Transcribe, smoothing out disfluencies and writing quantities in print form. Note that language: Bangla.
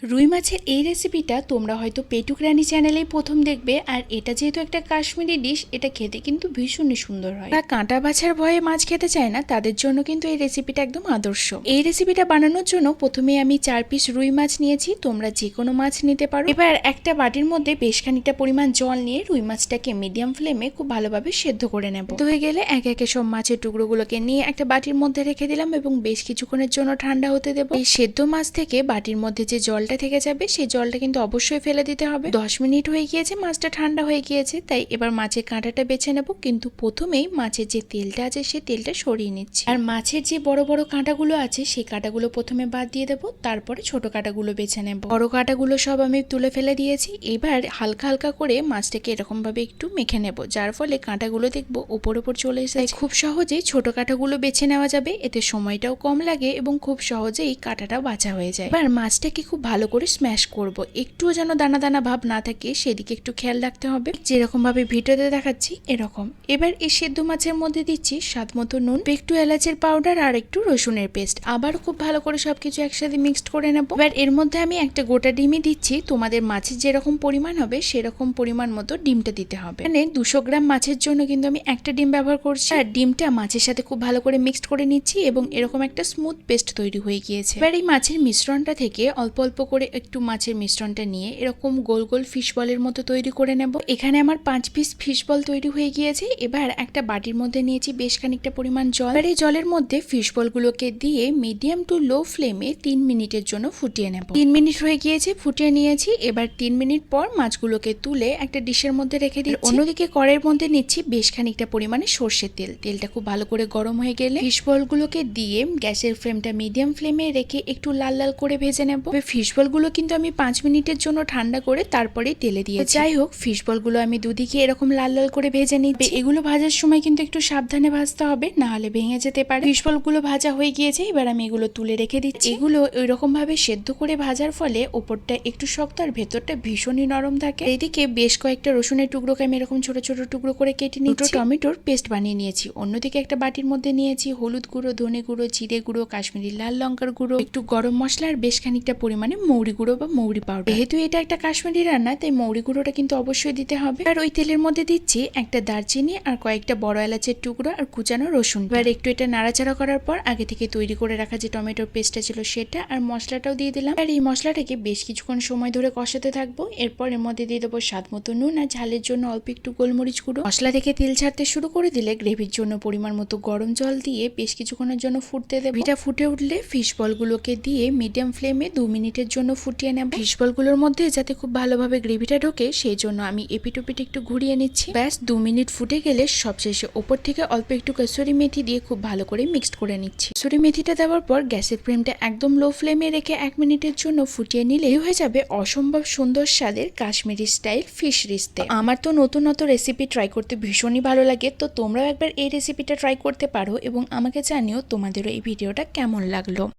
রুই মাছের এই রেসিপিটা তোমরা হয়তো পেটুক রানী চ্যানেলেই প্রথম দেখবে। আর এটা যেহেতু একটা কাশ্মীরি ডিশ, এটা খেতে কিন্তু ভীষণই সুন্দর হয়। তারা কাঁটা বাছার ভয়ে মাছ খেতে চায় না, তাদের জন্য কিন্তু এই রেসিপিটা একদম আদর্শ। এই রেসিপিটা বানানোর জন্য প্রথমে আমি 4 পিস রুই মাছ নিয়েছি। তোমরা যে কোনো মাছ নিতে পারো। এবার একটা বাটির মধ্যে বেশ খানিকটা পরিমাণ জল নিয়ে রুই মাছটাকে মিডিয়াম ফ্লেমে খুব ভালোভাবে সেদ্ধ করে নেব। হয়ে গেলে একে একে সব মাছের টুকরোগুলোকে নিয়ে একটা বাটির মধ্যে রেখে দিলাম এবং বেশ কিছুক্ষণের জন্য ঠান্ডা হতে দেবো। এই সেদ্ধ মাছ থেকে বাটির মধ্যে যে জলটা থেকে যাবে সেই জলটা কিন্তু অবশ্যই ফেলে দিতে হবে। 10 মিনিট হয়ে গিয়েছে, মাছটা ঠান্ডা হয়ে গিয়েছে, তাই এবার মাছের কাঁটাটা বেছে নেব। কিন্তু প্রথমেই মাছের যে তেলটা আছে সেই তেলটা সরিয়ে নিচ্ছি। আর মাছের যে বড় বড় কাঁটাগুলো আছে সেই কাঁটাগুলো প্রথমে বাদ দিয়ে দেবো, তারপরে ছোট কাঁটাগুলো বেছে নেব। বড় কাঁটাগুলো সব আমি তুলে ফেলে দিয়েছি। এবার হালকা হালকা করে মাছটাকে এরকম ভাবে একটু মেখে নেব, যার ফলে কাঁটাগুলো দেখবো ওপর ওপর চলে এসেছে। খুব সহজেই ছোট কাঁটাগুলো বেছে নেওয়া যাবে, এতে সময়টাও কম লাগে এবং খুব সহজেই কাঁটাটাও বাছা হয়ে যায়। এবার মাছটাকে খুব ভালো করে স্ম্যাশ করব, একটুও যেন দানা দানা ভাব না থাকে সেদিকে একটু খেয়াল রাখতে হবে। যেরকম ভাবে ভিডিওতে দেখাচ্ছি এরকম। এবার এই সেদ্ধ মাছের মধ্যে দিচ্ছি স্বাদ মতো নুন, একটু এলাচের পাউডার আর একটু রসুনের পেস্ট। আবার খুব ভালো করে সবকিছু একসাথে মিক্সড করে নেব। এবার এর মধ্যে আমি একটা গোটা ডিমই দিচ্ছি। তোমাদের মাছের যেরকম পরিমাণ হবে সেরকম পরিমাণ মতো ডিমটা দিতে হবে। মানে 200 গ্রাম মাছের জন্য কিন্তু আমি একটা ডিম ব্যবহার করছি। আর ডিমটা মাছের সাথে খুব ভালো করে মিক্সড করে নিচ্ছি এবং এরকম একটা স্মুথ পেস্ট তৈরি হয়ে গিয়েছে। এবার এই মাছের মিশ্রণটা থেকে অল্প অল্প করে একটু মাছের মিশ্রণটা নিয়ে এরকম গোল গোল ফিশ বলের মতো তৈরি করে নেব। এখানে আমার 5 পিস ফিশ বল তৈরি হয়ে গিয়েছে। এবার একটা বাটির মধ্যে নিয়েছি বেশ খানিকটা পরিমাণ জল। এবার এই জলের মধ্যে ফিশ বলগুলোকে দিয়ে মিডিয়াম টু লো ফ্লেমে 3 মিনিটের জন্য ফুটিয়ে নেব। 3 মিনিট হয়ে গিয়েছে, ফুটিয়ে নিয়েছি। এবার 3 মিনিট পর মাছগুলোকে তুলে একটা ডিশের মধ্যে রেখে দিচ্ছি। অন্যদিকে কড়াইয়ের মধ্যে নিচ্ছি বেশ খানিকটা পরিমাণে সর্ষের তেল। তেলটা খুব ভালো করে গরম হয়ে গেলে ফিশ বলগুলোকে দিয়ে গ্যাসের ফ্লেমটা মিডিয়াম ফ্লেমে রেখে একটু লাল লাল করে ভেজে নেব। ফিশ বলগুলো কিন্তু আমি 5 মিনিটের জন্য ঠান্ডা করে তারপরে তেলে দিয়েছি। যাই হোক, ফিশ বলগুলো আমি দুদিকে এরকম লাল লাল করে ভেজে নিচ্ছি। এগুলো ভাজার সময় কিন্তু একটু সাবধানে ভাজতে হবে, না হলে ভেঙে যেতে পারে। ফিশ বলগুলো ভাজা হয়ে গিয়েছে, এবার আমি এগুলো তুলে রেখে দিচ্ছি। এগুলো ওইরকম ভাবে সেদ্ধ করে ভাজার ফলে ওপরটা একটু শক্ত আর ভেতরটা ভীষণই নরম থাকে। এইদিকে বেশ কয়েকটা রসুনের টুকরোকে আমি এরকম ছোট ছোট টুকরো করে কেটে নিচ্ছি। টমেটোর পেস্ট বানিয়ে নিয়েছি। অন্যদিকে একটা বাটির মধ্যে নিয়েছি হলুদ গুঁড়ো, ধনে গুঁড়ো, জিরে গুঁড়ো, কাশ্মীরি লাল লঙ্কার গুঁড়ো, একটু গরম মশলা আর বেশ খানিকটা পরিমাণে মৌরি গুঁড়ো বা মৌরি পাউডার। যেহেতু এটা একটা কাশ্মীরি রান্না, তাই মৌরি গুঁড়োটা কিন্তু অবশ্যই দিতে হবে। আর ওই তেলের মধ্যে দিচ্ছি একটা দারচিনি আর কয়েকটা বড় এলাচের টুকরো আর কুচানো রসুন। এবার একটু এটা নাড়াচাড়া করার পর আগে থেকে তৈরি করে রাখা যে টমেটোর পেস্টটা ছিল সেটা আর মশলাটাও দিয়ে দিলাম। আর এই মশলাটাকে বেশ কিছুক্ষণ সময় ধরে কষাতে থাকবো। এরপর এর মধ্যে দিয়ে দেবো স্বাদ মতো নুন আর ঝালের জন্য অল্প একটু গোলমরিচ গুঁড়ো। মশলা থেকে তেল ছাড়তে শুরু করে দিলে গ্রেভির জন্য পরিমাণ মতো গরম জল দিয়ে বেশ কিছুক্ষণের জন্য ফুটতে দেবো। এটা ফুটে উঠলে ফিশ বলগুলোকে দিয়ে মিডিয়াম ফ্লেমে 2 মিনিটের জন্য ফুটিয়ে নেব। ফিশ বলগুলোর মধ্যে যাতে খুব ভালোভাবে গ্রেভিটা ঢোকে সেই জন্য আমি এপিট ওপিট একটু ঘুরিয়ে নিচ্ছি। ব্যাস 2 মিনিট ফুটে গেলে সবশেষে ওপর থেকে অল্প একটু কসুরি মেথি দিয়ে খুব ভালো করে মিক্সড করে নিচ্ছি। কসুরি মেথিটা দেওয়ার পর গ্যাসের ফ্লেমটা একদম লো ফ্লেমে রেখে 1 মিনিটের জন্য ফুটিয়ে নিলেই হয়ে যাবে অসম্ভব সুন্দর স্বাদের কাশ্মীরি স্টাইল ফিশ রিস্তে। আমার তো নতুন নতুন রেসিপি ট্রাই করতে ভীষণই ভালো লাগে, তো তোমরাও একবার এই রেসিপিটা ট্রাই করতে পারো এবং আমাকে জানিও তোমাদেরও এই ভিডিওটা কেমন লাগলো।